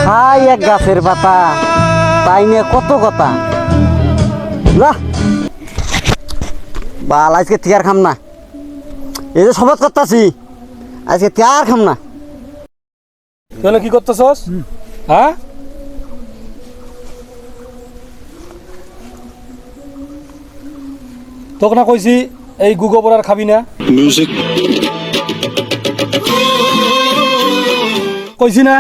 High এক গাছের পাতা তাই নিয়ে কত কথা না বাল আজকে তিয়ার খাম না এই যে সবাদ করতেছি আজকে তিয়ার খাম না তাহলে কি করতেছস হ্যাঁ তোকে না কইছি এই গুগোবর আর খাবি না কইছি না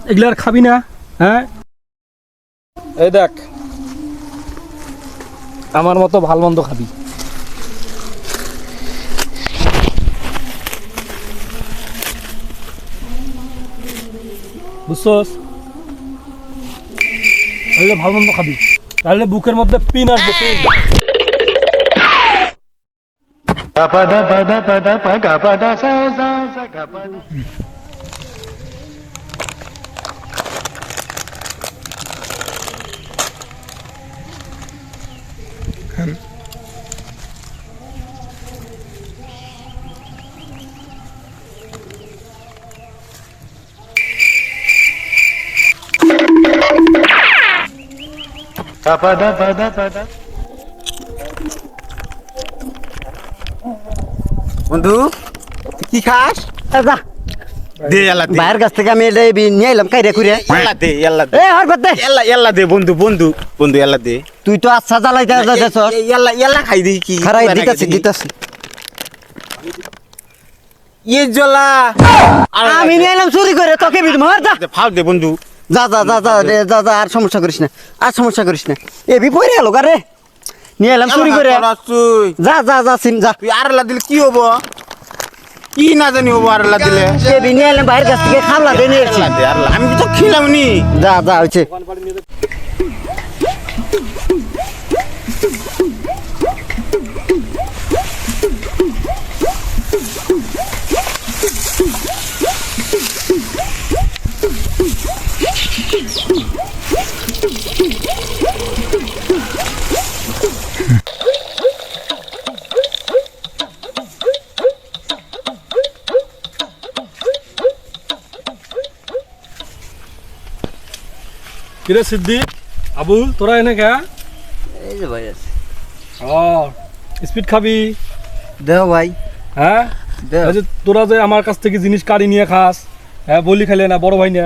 এগুলা আর খাবি না হ্যাঁ এই দেখ আমার মতো ভাল মন্দ খাবি বুঝছস তাহলে ভাল মন্দ খাবি তাহলে বুকের মধ্যে পিন আসবে পিন বন্ধু কি খাস যা দে এলা দে বাইরের কাছ থেকে আমি এটা নিয়ে এলাম কাইরে খুঁড়ে এলা দে এলা দে এ হর বাদ দে এলা এলা দে বন্ধু বন্ধু বন্ধু এলা দে তুই তো আচ্ছা জ্বালাইতে যাচ্ছস এলা এলা খাই দি কি খারাই দিতাছি ইয়ে জলা আমি নিয়ে এলাম চুরি করে তোকে বিদ মার যা ফাল দে বন্ধু যা যা যা যা রে, যা যা আর সমস্যা করিস না আর সমস্যা করিস না এ বি পড়ে এলো গারে নিয়ে এলাম চুরি করে তুই যা যা যা সিম যা তুই আর এলা দিলে কি হবো কি না জানি হবো আর এলা দিলে এ বি নিয়ে এলাম বাইরের কাছ থেকে খাবলা দিয়ে নিয়ে এসেছি এলা দে আর এলা। আমি তো খিলাম নি যা যা হয়েছে কিরে সিদ্দিক আবুল তোরা এনে কে এই যে ভাই আছে ও স্পিড খাবি দেও ভাই হ্যাঁ দেও এই যে তোরা যে আমার কাছ থেকে জিনিস কাড়ি নিয়ে খাস হ্যাঁ বলি খাইলে না বড় ভাই না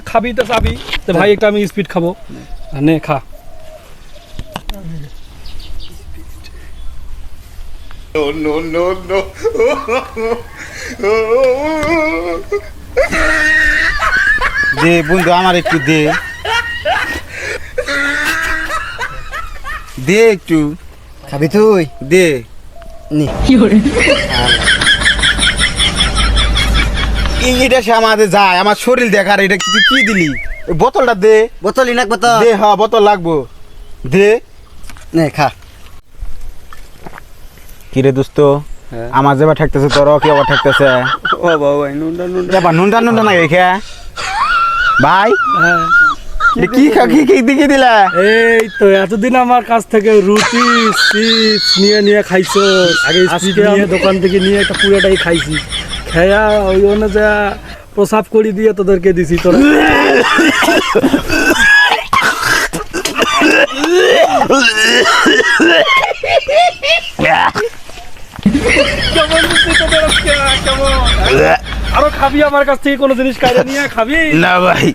খাবি তো চাবি তো ভাই একটা আমি স্পিড খাবো নে খা নো নো নো দে বন্ধু আমার একটু দে দে একটু খাবি তুই দে নি এটা সে আমাদের যায় আমার শরীর দেখার এটা কিছু কি দিলি ওই বোতলটা দে বোতল ইনাক বোতল দে হ্যাঁ বোতল লাগবো দে নে খা কিরে দোস্ত আমার যেবার ঠেকতেছে তোর কি আবার ঠেকতেছে ও বাবা ভাই নুনডা নুনডা এবার নুনটা নুনটা না রেখে ভাই হ্যাঁ এটা কি খা কি কি দিকে দিলা এই তো এতদিন আমার কাছ থেকে রুটি চিপস নিয়ে নিয়ে খাইছো আগে স্পিড নিয়ে দোকান থেকে নিয়ে একটা পুরোটাই খাইছি খেয়া ওই অনুযা প্রসাব করে দিয়ে তোদেরকে দিছি তোরা কেমন বুঝলি তোদের আজকে? কেমন আরো খাবি আমার কাছ থেকে কোনো জিনিস কাইরা নিয়ে খাবি না ভাই